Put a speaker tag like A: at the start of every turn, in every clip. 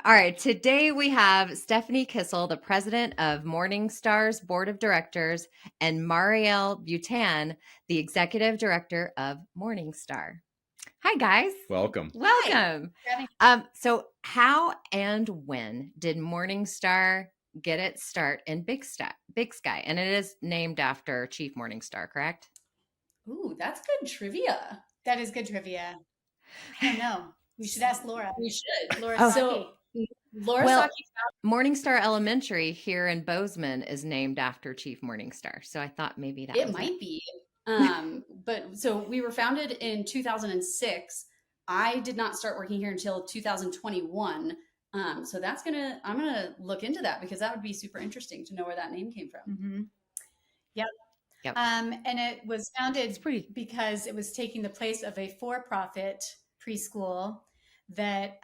A: All right. Today we have Stephanie Kissell, the president of Morningstar's board of directors, and Mariel Butan, the executive director of Morningstar. Hi, guys.
B: Welcome.
A: Welcome. So how and when did Morningstar get its start in Big Sky? And it is named after Chief Morningstar, correct?
C: Ooh, that's good trivia.
D: That is good trivia. I don't know. We should ask Laura.
C: We should.
D: Laura
A: Oh.
D: Saki.
C: Laura
A: Well,
C: Saki.
A: Morningstar Elementary here in Bozeman is named after Chief Morningstar. So I thought maybe that
C: It
A: was
C: might be. But so we were founded in 2006. I did not start working here until 2021. So I'm gonna look into that because that would be super interesting to know where that name came from.
D: Mm-hmm. Yep.
A: Yep.
D: And it was founded because it was taking the place of a for-profit preschool that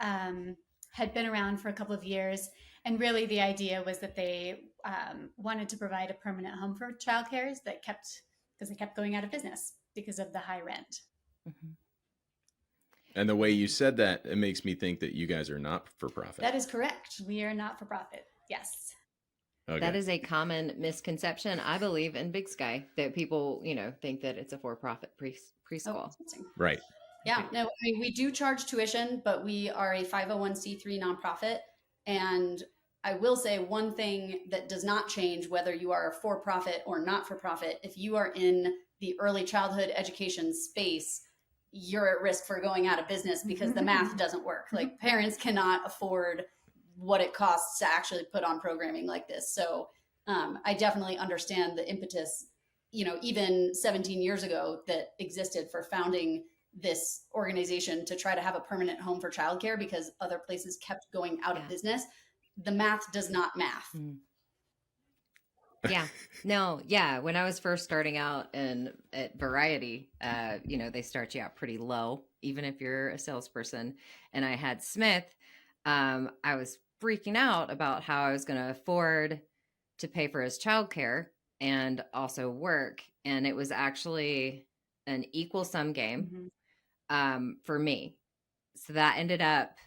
D: had been around for a couple of years. And really the idea was that they wanted to provide a permanent home for childcare because they kept going out of business because of the high rent.
A: Mm-hmm.
B: And the way you said that, it makes me think that you guys are not for profit.
D: That is correct. We are not for profit. Yes.
B: Okay.
A: That is a common misconception, I believe, in Big Sky, that people, think that it's a for-profit preschool.
B: Right.
C: Yeah, no, I mean, we do charge tuition, but we are a 501c3 nonprofit. And I will say one thing that does not change whether you are for profit or not for profit. If you are in the early childhood education space, you're at risk for going out of business because the math doesn't work. Like parents cannot afford what it costs to actually put on programming like this. So I definitely understand the impetus, even 17 years ago that existed for founding this organization to try to have a permanent home for childcare because other places kept going out of business. The math does not math.
A: Yeah. No. Yeah. When I was first starting out at Variety, they start you out pretty low, even if you're a salesperson. And I had Smith. I was freaking out about how I was going to afford to pay for his childcare and also work. And it was actually an equal sum game for me. So that ended up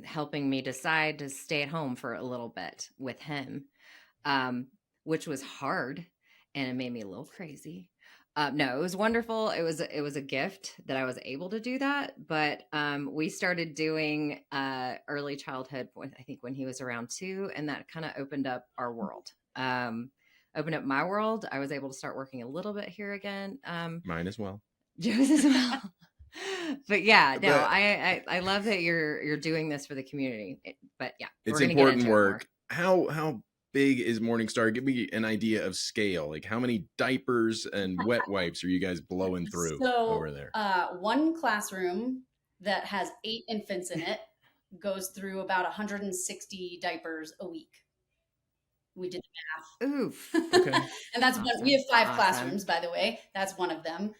A: helping me decide to stay at home for a little bit with him, which was hard and it made me a little crazy. No, it was wonderful. It was a gift that I was able to do that. But we started doing early childhood, I think when he was around 2, and that kind of opened up our world. Opened up my world. I was able to start working a little bit here again.
B: Mine as well.
A: Joe's as well. But yeah, no, I love that you're doing this for the community. But yeah,
B: it's important work. How big is Morningstar? Give me an idea of scale. Like how many diapers and wet wipes are you guys blowing through over there?
C: One classroom that has 8 infants in it goes through about 160 diapers a week. We did the math.
A: Oof.
B: Okay.
C: And that's awesome. We have 5 classrooms, by the way. That's one of them.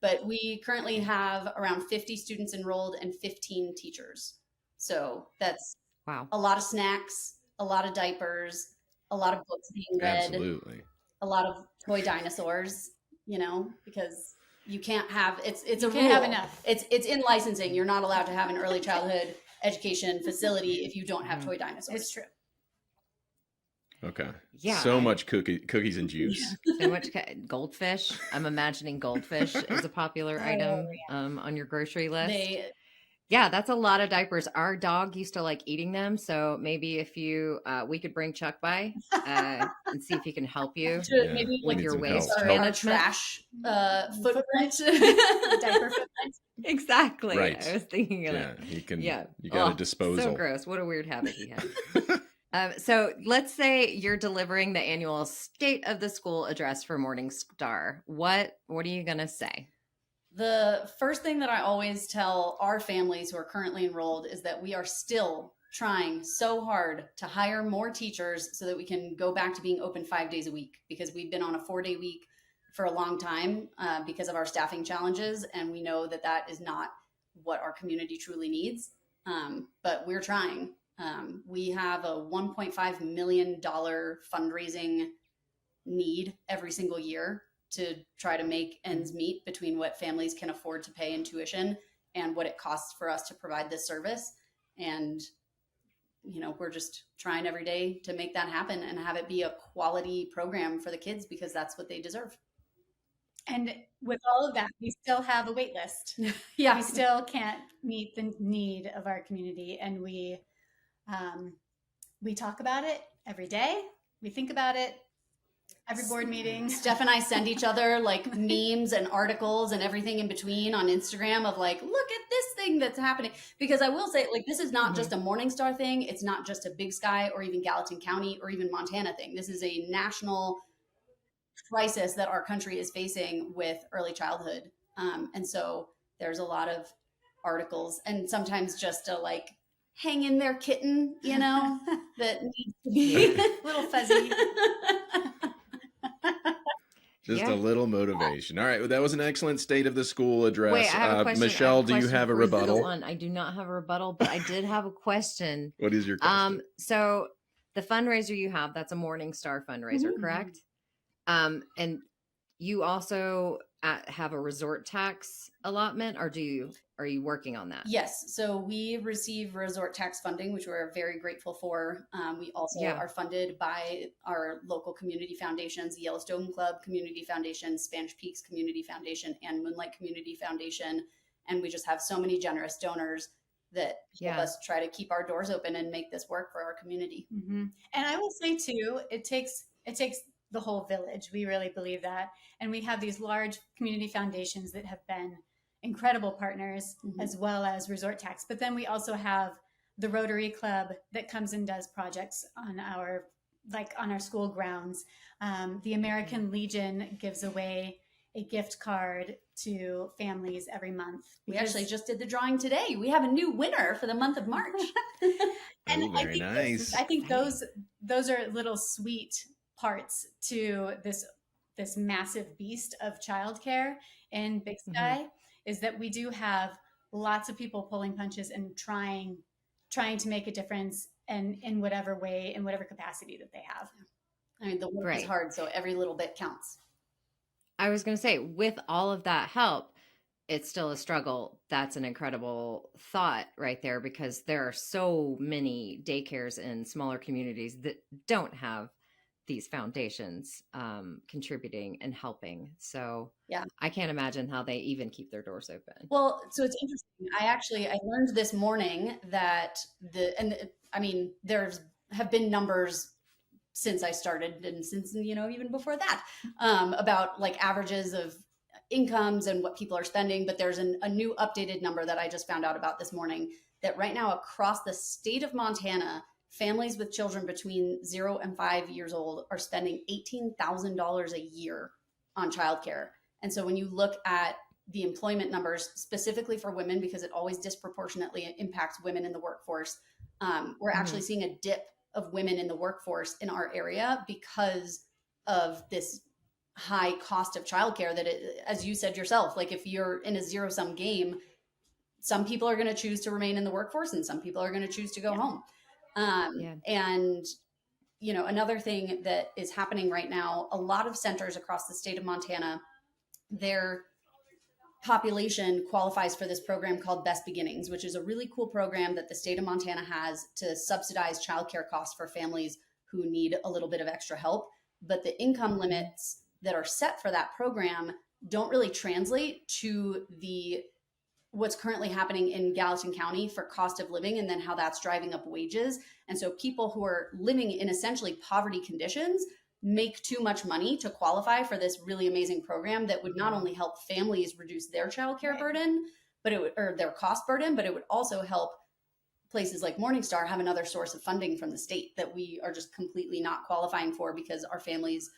C: But we currently have around 50 students enrolled and 15 teachers. So that's a lot of snacks, a lot of diapers, a lot of books being read,
B: absolutely,
C: a lot of toy dinosaurs, because you can't have, it's a rule.
D: Can't have enough.
C: It's in licensing. You're not allowed to have an early childhood education facility if you don't have toy dinosaurs.
D: It's true.
B: Okay.
A: Yeah.
B: So much cookies and juice.
A: So much goldfish. I'm imagining goldfish is a popular item on your grocery list. Yeah, that's a lot of diapers. Our dog used to like eating them, so maybe if we could bring Chuck by and see if he can help you
C: maybe
A: with your waste
C: management. Trash footprint,
D: diaper footprint.
A: Exactly.
B: Right.
A: I was thinking of that.
B: He can. Yeah, you got a disposal.
A: So gross. What a weird habit he had. So let's say you're delivering the annual State of the School address for Morningstar. What are you going to say?
C: The first thing that I always tell our families who are currently enrolled is that we are still trying so hard to hire more teachers so that we can go back to being open 5 days a week, because we've been on a 4-day week for a long time because of our staffing challenges. And we know that that is not what our community truly needs. But we're trying. We have a $1.5 million fundraising need every single year to try to make ends meet between what families can afford to pay in tuition and what it costs for us to provide this service. And we're just trying every day to make that happen and have it be a quality program for the kids, because that's what they deserve.
D: And with all of that, we still have a wait list.
C: Yeah.
D: We still can't meet the need of our community. And we talk about it every day. We think about it every board meeting.
C: Steph and I send each other like memes and articles and everything in between on Instagram of like, look at this thing that's happening. Because I will say, like, this is not just a Morningstar thing. It's not just a Big Sky or even Gallatin County or even Montana thing. This is a national crisis that our country is facing with early childhood. And so there's a lot of articles, and sometimes just a like, hang in there, kitten, that needs to be
D: little fuzzy.
B: Just a little motivation. All right. Well, that was an excellent state of the school address.
A: Wait, I have a question.
B: Michelle, do you have a rebuttal?
A: I do not have a rebuttal, but I did have a question.
B: What is your question?
A: So the fundraiser you have, that's a Morningstar fundraiser, correct? And you also have a resort tax allotment, or are you working on that?
C: Yes. So we receive resort tax funding, which we're very grateful for. We also are funded by our local community foundations, the Yellowstone Club Community Foundation, Spanish Peaks Community Foundation, and Moonlight Community Foundation. And we just have so many generous donors that help us try to keep our doors open and make this work for our community.
D: Mm-hmm. And I will say too, it takes the whole village. We really believe that. And we have these large community foundations that have been incredible partners, as well as resort tax. But then we also have the Rotary Club that comes and does projects on our school grounds. The American Legion gives away a gift card to families every month.
C: We actually just did the drawing today. We have a new winner for the month of March.
D: And
B: very nice.
D: I think those are little sweet parts to this massive beast of childcare in Big Sky, is that we do have lots of people pulling punches and trying to make a difference, and in whatever way, in whatever capacity that they have.
C: I mean, the work is hard, so every little bit counts.
A: I was going to say, with all of that help, it's still a struggle. That's an incredible thought right there, because there are so many daycares in smaller communities that don't have these foundations contributing and helping. So I can't imagine how they even keep their doors open.
C: Well, so it's interesting. I learned this morning that there's have been numbers since I started, and since, even before that, about like averages of incomes and what people are spending. But there's a new updated number that I just found out about this morning, that right now across the state of Montana, families with children between 0 and 5 years old are spending $18,000 a year on childcare. And so when you look at the employment numbers specifically for women, because it always disproportionately impacts women in the workforce, we're actually seeing a dip of women in the workforce in our area because of this high cost of childcare that as you said yourself, like if you're in a zero-sum game, some people are going to choose to remain in the workforce and some people are going to choose to go home. And, another thing that is happening right now, a lot of centers across the state of Montana, their population qualifies for this program called Best Beginnings, which is a really cool program that the state of Montana has to subsidize childcare costs for families who need a little bit of extra help. But the income limits that are set for that program don't really translate to what's currently happening in Gallatin County for cost of living, and then how that's driving up wages. And so people who are living in essentially poverty conditions make too much money to qualify for this really amazing program that would not only help families reduce their childcare burden, or their cost burden, but it would also help places like Morningstar have another source of funding from the state that we are just completely not qualifying for, because our families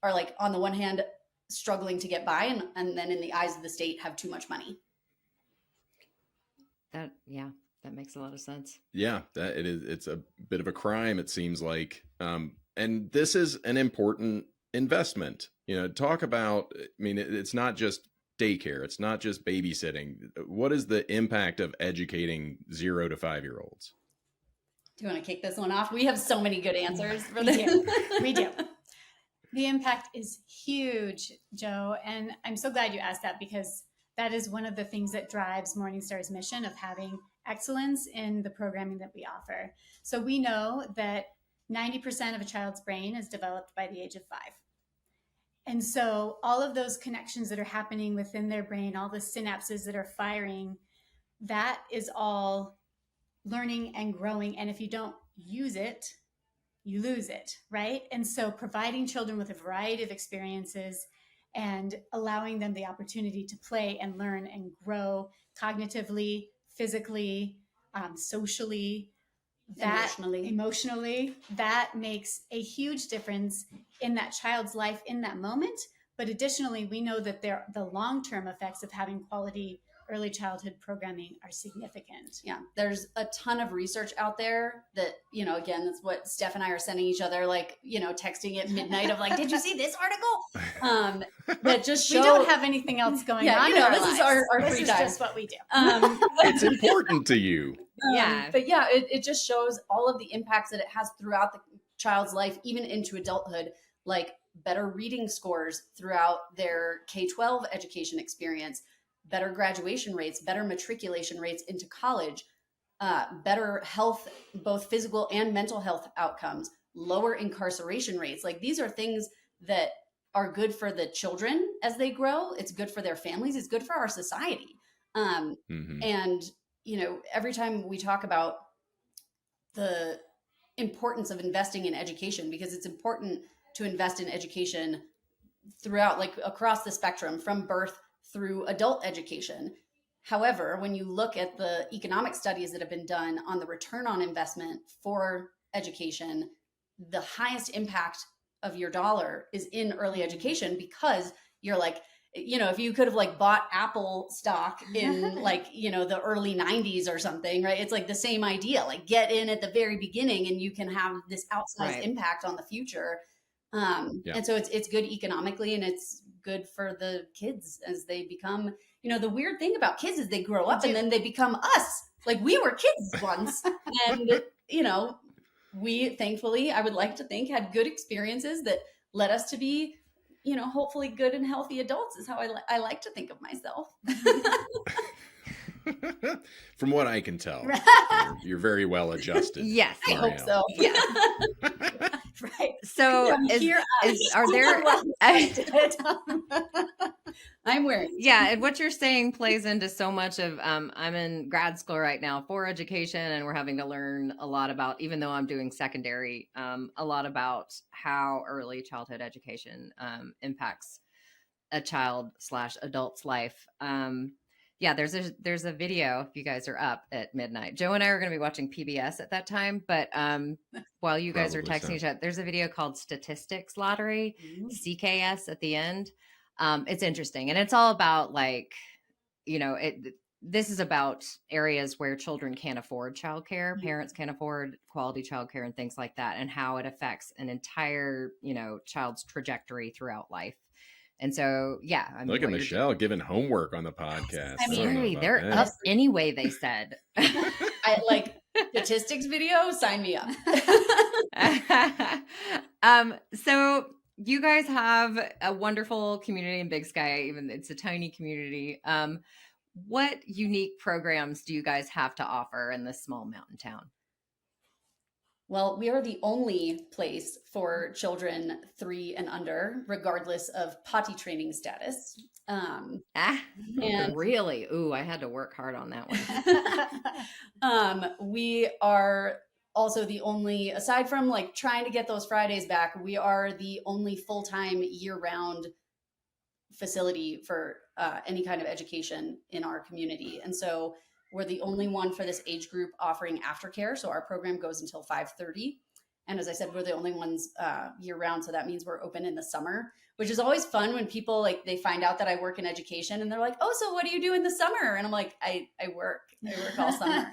C: are, like, on the one hand struggling to get by, and then in the eyes of the state have too much money.
A: That makes a lot of sense. Yeah,
B: that it is. It's a bit of a crime, it seems like. And this is an important investment. Talk about, it's not just daycare. It's not just babysitting. What is the impact of educating 0 to 5-year-olds?
C: Do you want to kick this one off? We have so many good answers for this.
D: We do. The impact is huge, Joe. And I'm so glad you asked that, because that is one of the things that drives Morningstar's mission of having excellence in the programming that we offer. So we know that 90% of a child's brain is developed by the age of 5. And so all of those connections that are happening within their brain, all the synapses that are firing, that is all learning and growing. And if you don't use it, you lose it, right? And so providing children with a variety of experiences and allowing them the opportunity to play and learn and grow cognitively, physically, socially, emotionally, that makes a huge difference in that child's life in that moment. But additionally, we know that the long-term effects of having quality early childhood programming are significant.
C: Yeah, there's a ton of research out there that, again, that's what Steph and I are sending each other, like, texting at midnight of like, did you see this article? That just show...
D: We don't have anything else going on.
C: This is our
D: this
C: free
D: is
C: time.
D: Just what we do.
B: It's important to you.
C: But yeah, it just shows all of the impacts that it has throughout the child's life, even into adulthood, like better reading scores throughout their K-12 education experience, better graduation rates, better matriculation rates into college, better health, both physical and mental health outcomes, lower incarceration rates. Like, these are things that are good for the children as they grow. It's good for their families. It's good for our society. And, every time we talk about the importance of investing in education, because it's important to invest in education throughout, like, across the spectrum from birth through adult education. However, when you look at the economic studies that have been done on the return on investment for education, the highest impact of your dollar is in early education, because you're like, if you could have like bought Apple stock in like, the early 90s or something, right? It's like the same idea, like get in at the very beginning and you can have this outsized impact on the future. And so it's good economically, and it's good for the kids as they become, the weird thing about kids is they grow up and then they become us. Like, we were kids once, and, we thankfully, I would like to think, had good experiences that led us to be, hopefully good and healthy adults, is how I like to think of myself.
B: From what I can tell, you're very well adjusted.
A: Yes,
B: Mariel.
C: I hope so.
A: Yeah.
C: Right.
A: So are there...
C: I'm wearing.
A: Yeah, and what you're saying plays into so much of, I'm in grad school right now for education, and we're having to learn a lot about, even though I'm doing secondary, a lot about how early childhood education impacts a child/adult's life. Yeah, there's a video, if you guys are up at midnight. Joe and I are going to be watching PBS at that time, but while you guys are texting each other, there's a video called Statistics Lottery, CKS at the end. It's interesting, and it's all about, like, this is about areas where children can't afford childcare, parents can't afford quality childcare and things like that, and how it affects an entire, child's trajectory throughout life. And so, yeah. I mean,
B: look at Michelle giving homework on the podcast.
A: I mean, they're up anyway, they said.
C: I like statistics video, sign me up.
A: So you guys have a wonderful community in Big Sky, even it's a tiny community. What unique programs do you guys have to offer in this small mountain town?
C: Well, we are the only place for children 3 and under, regardless of potty training status.
A: And really? Ooh, I had to work hard on that
C: one. We are also the only, aside from like trying to get those Fridays back, we are the only full-time year-round facility for any kind of education in our community. And so we're the only one for this age group offering aftercare. So our program goes until 5:30. And as I said, we're the only ones year round. So that means we're open in the summer, which is always fun when people like, they find out that I work in education and they're like, oh, so what do you do in the summer? And I'm like, I work all summer.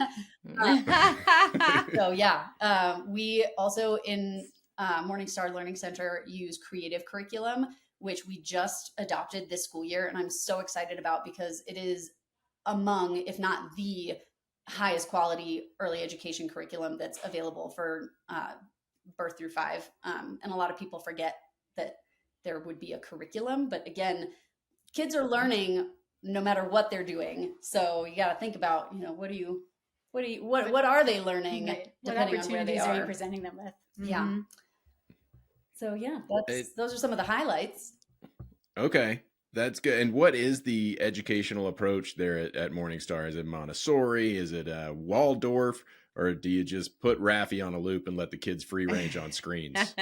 C: So yeah, we also in Morningstar Learning Center use creative curriculum, which we just adopted this school year. And I'm so excited about, because it is among, if not the highest quality early education curriculum that's available for birth through 5. And a lot of people forget that there would be a curriculum, but again, kids are learning no matter what they're doing. So you got to think about, what do you what are they learning?
D: Right. What
C: Depending on where they
D: opportunities are you
C: are.
D: presenting them with?
C: Yeah.
D: Mhm.
C: So yeah, those are some of the highlights.
B: Okay, that's good. And what is the educational approach there at Morningstar? Is it Montessori? Is it Waldorf? Or do you just put Raffi on a loop and let the kids free range on screens?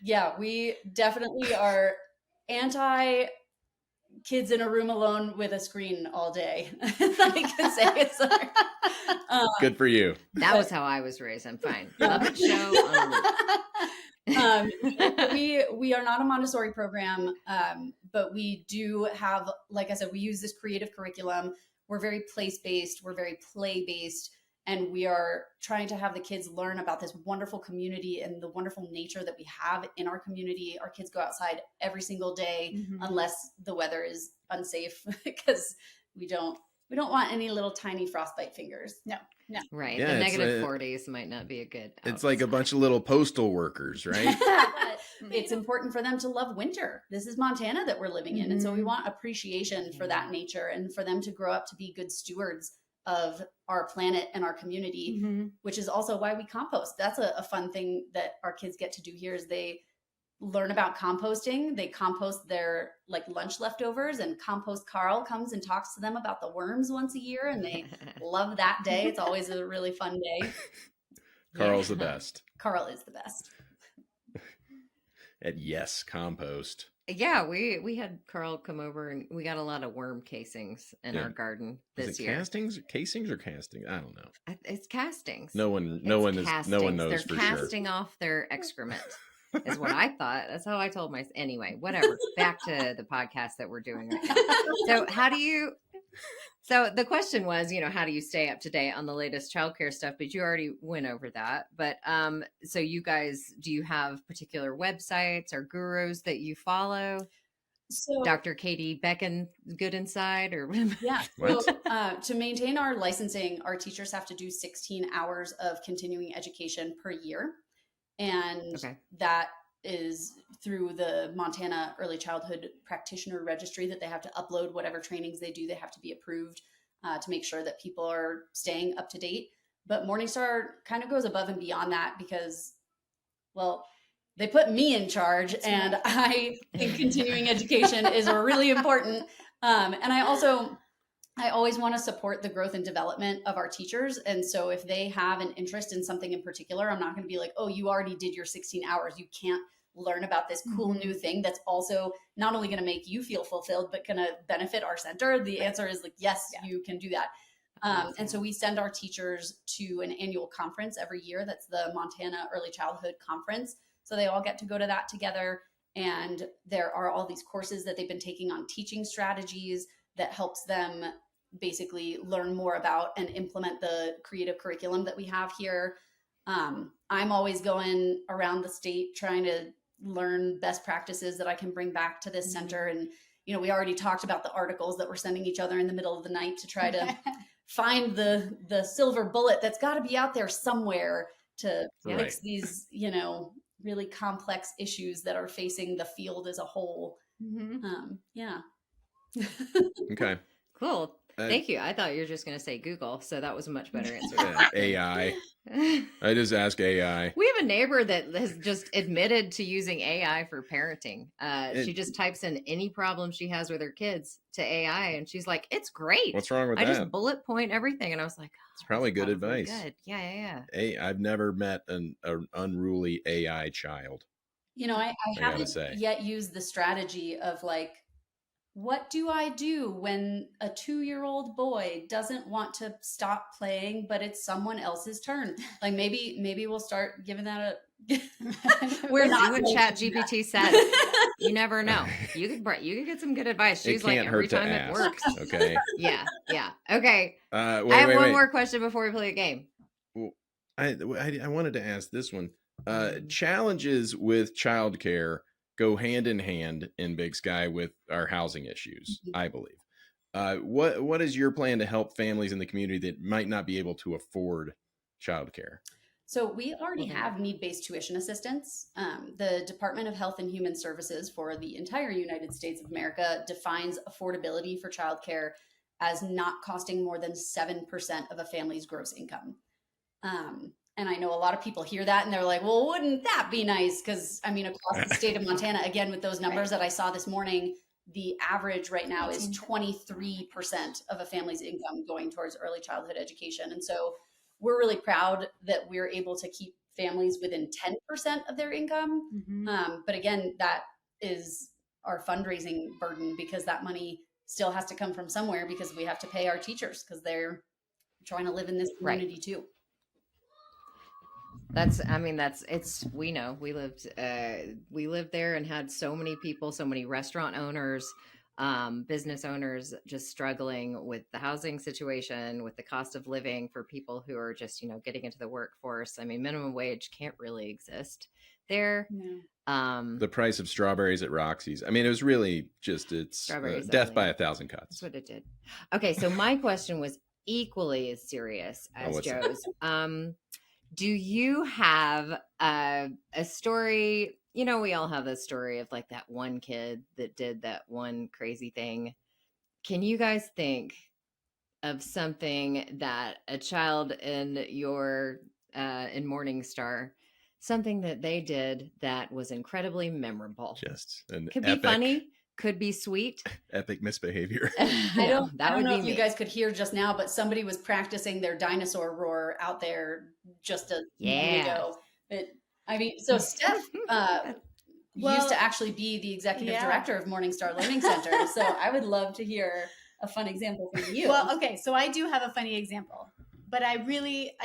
C: Yeah, we definitely are anti kids in a room alone with a screen all day. I can say it's
B: Good for you.
A: That was how I was raised. I'm fine. Muppet Show on a loop.
C: We are not a Montessori program, but we do have, like I said, we use this creative curriculum. We're very place-based. We're very play-based. And we are trying to have the kids learn about this wonderful community and the wonderful nature that we have in our community. Our kids go outside every single day, unless the weather is unsafe, because we don't want any little tiny frostbite fingers.
D: No.
A: Right.
B: Yeah,
A: the
B: it's
A: negative 40s might not be a good.
B: It's like a bunch of little postal workers, right?
C: But it's important for them to love winter. This is Montana that we're living in. And so we want appreciation for that nature and for them to grow up to be good stewards of our planet and our community, which is also why we compost. That's a fun thing that our kids get to do here is they learn about composting. They compost their like lunch leftovers, and Compost Carl comes and talks to them about the worms once a year, and they love that day. It's always a really fun day.
B: Carl's the best.
C: Carl is the best.
B: At Yes Compost.
A: Yeah, we had Carl come over and we got a lot of worm casings in our garden
B: Is
A: this
B: it
A: year.
B: casings or casting? I don't know.
A: It's castings.
B: No one knows
A: They're
B: for
A: casting
B: sure.
A: off their excrement. Is what I thought. That's how I told myself. Anyway, whatever. Back to the podcast that we're doing right now. So the question was, how do you stay up to date on the latest childcare stuff? But you already went over that. But so you guys, do you have particular websites or gurus that you follow?
C: So
A: Dr. Katie Becken, good inside, or
C: yeah. So, to maintain our licensing, our teachers have to do 16 hours of continuing education per year. And that is through the Montana Early Childhood Practitioner Registry that they have to upload whatever trainings they do. They have to be approved to make sure that people are staying up to date. But Morningstar kind of goes above and beyond that because, well, they put me in charge, and I think continuing education is really important. And I always want to support the growth and development of our teachers. And so if they have an interest in something in particular, I'm not going to be like, oh, you already did your 16 hours. You can't learn about this cool new thing that's also not only going to make you feel fulfilled, but going to benefit our center. The answer is like, yes, you can do that. And so we send our teachers to an annual conference every year. That's the Montana Early Childhood Conference. So they all get to go to that together. And there are all these courses that they've been taking on teaching strategies that helps them basically learn more about and implement the creative curriculum that we have here. I'm always going around the state trying to learn best practices that I can bring back to this center. And, we already talked about the articles that we're sending each other in the middle of the night to try to find the silver bullet that's got to be out there somewhere to fix these, really complex issues that are facing the field as a whole.
B: Okay.
A: Cool. Thank you. I thought you were just going to say Google, so that was a much better answer.
B: AI. I just ask AI.
A: We have a neighbor that has just admitted to using AI for parenting. She just types in any problem she has with her kids to AI, and she's like, "It's great.
B: What's wrong with that?"
A: I just bullet point everything, and I was like,
B: "It's probably good advice."
A: Good. Yeah.
B: Hey, I've never met an unruly AI child.
C: I haven't yet used the strategy of like, what do I do when a 2-year-old boy doesn't want to stop playing, but it's someone else's turn? Like maybe we'll start giving that a.
A: We're not what ChatGPT said. You never know. You could get some good advice. She's like every time it works.
B: Okay.
A: Yeah. Okay.
B: I
A: have one more question before we play a game.
B: Well, I wanted to ask this one. Challenges with childcare go hand in hand in Big Sky with our housing issues, I believe. What is your plan to help families in the community that might not be able to afford childcare?
C: So we already have need-based tuition assistance. The Department of Health and Human Services for the entire United States of America defines affordability for childcare as not costing more than 7% of a family's gross income. And I know a lot of people hear that and they're like, well, wouldn't that be nice? Because I mean, across the state of Montana, again, with those numbers that I saw this morning, the average right now is 23% of a family's income going towards early childhood education. And so we're really proud that we're able to keep families within 10% of their income. But again, that is our fundraising burden, because that money still has to come from somewhere, because we have to pay our teachers because they're trying to live in this community too.
A: We know we lived there and had so many people, so many restaurant owners, business owners just struggling with the housing situation, with the cost of living for people who are just, getting into the workforce. I mean, minimum wage can't really exist there. No.
B: The price of strawberries at Roxy's. I mean, it was really just, death by 1,000 cuts.
A: That's what it did. Okay. So my question was equally as serious as Joe's. Do you have a story? We all have a story of like that one kid that did that one crazy thing. Can you guys think of something that a child in in Morningstar, something that they did that was incredibly memorable?
B: Just an
A: could be funny, could be sweet.
B: Epic misbehavior.
C: I don't know if you guys could hear just now, but somebody was practicing their dinosaur roar out there just a minute ago. So Steph used to actually be the executive director of Morningstar Learning Center. So I would love to hear a fun example from you.
D: Well, okay. So I do have a funny example, but I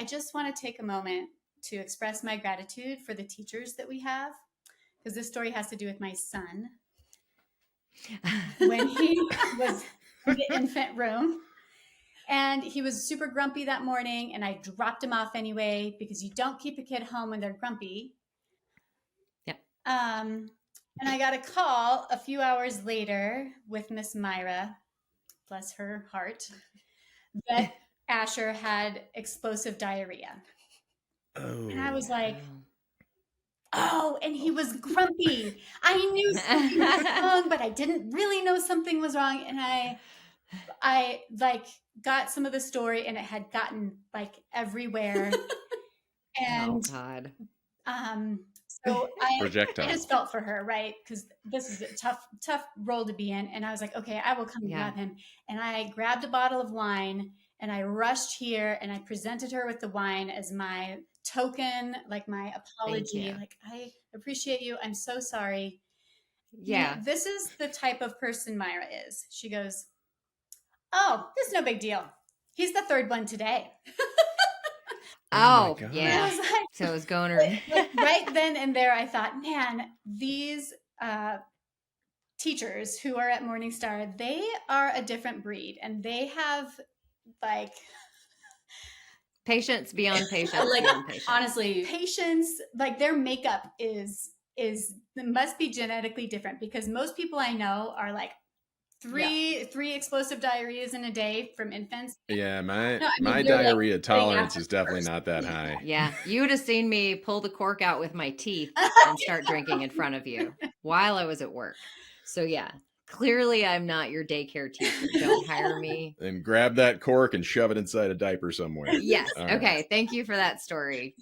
D: just want to take a moment to express my gratitude for the teachers that we have, because this story has to do with my son. When he was in the infant room, and he was super grumpy that morning, and I dropped him off anyway, because you don't keep a kid home when they're grumpy.
A: Yeah.
D: And I got a call a few hours later with Miss Myra, bless her heart, that Asher had explosive diarrhea. Oh. And I was like, oh, and he was grumpy. I knew something was wrong, but I didn't really know something was wrong. And I like got some of the story, and it had gotten like everywhere. And
A: oh God.
D: So I
B: Projectile.
D: just felt for her, right? Because this is a tough role to be in. And I was like, okay, I will come and grab him. And I grabbed a bottle of wine, and I rushed here, and I presented her with the wine as my token, like my apology. Like, I appreciate you. I'm so sorry.
A: Yeah.
D: This is the type of person Myra is. She goes, oh, this is no big deal. He's the third one today.
A: Oh yeah. I was like, so it was going
D: right then and there. I thought, man, these teachers who are at Morningstar, they are a different breed, and they have like
A: patience beyond patience.
C: Like,
A: beyond patience.
C: Honestly,
D: patience, like their makeup must be genetically different, because most people I know are like three explosive diarrheas in a day from infants.
B: Yeah, my diarrhea tolerance is definitely not that high.
A: Yeah, you would have seen me pull the cork out with my teeth and start drinking in front of you while I was at work. So yeah, clearly I'm not your daycare teacher. Don't hire me.
B: And grab that cork and shove it inside a diaper somewhere.
A: Yes.
B: All
A: okay.
B: right.
A: Thank you for that story.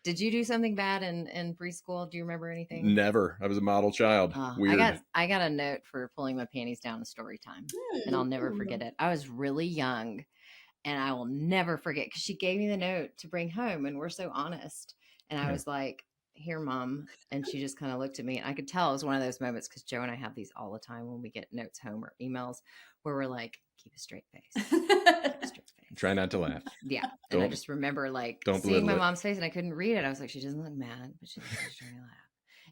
A: Did you do something bad in preschool? Do you remember anything?
B: Never. I was a model child. Weird.
A: I got a note for pulling my panties down in story time, and I'll never forget it. I was really young, and I will never forget, because she gave me the note to bring home, and we're so honest. And I was like, here, Mom. And she just kind of looked at me, and I could tell it was one of those moments, because Joe and I have these all the time when we get notes home or emails, where we're like, keep a straight face.
B: Try not to laugh.
A: Yeah. And I just remember like seeing my mom's face, and I couldn't read it. I was like, she doesn't look mad, but she's trying to laugh.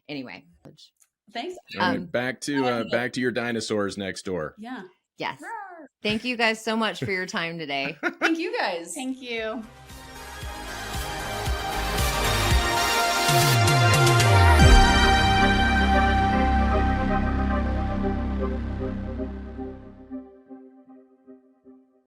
A: Anyway.
C: Thanks.
B: Back to your dinosaurs next door.
C: Yeah.
A: Yes. Thank you guys so much for your time today.
C: Thank you guys.
D: Thank you.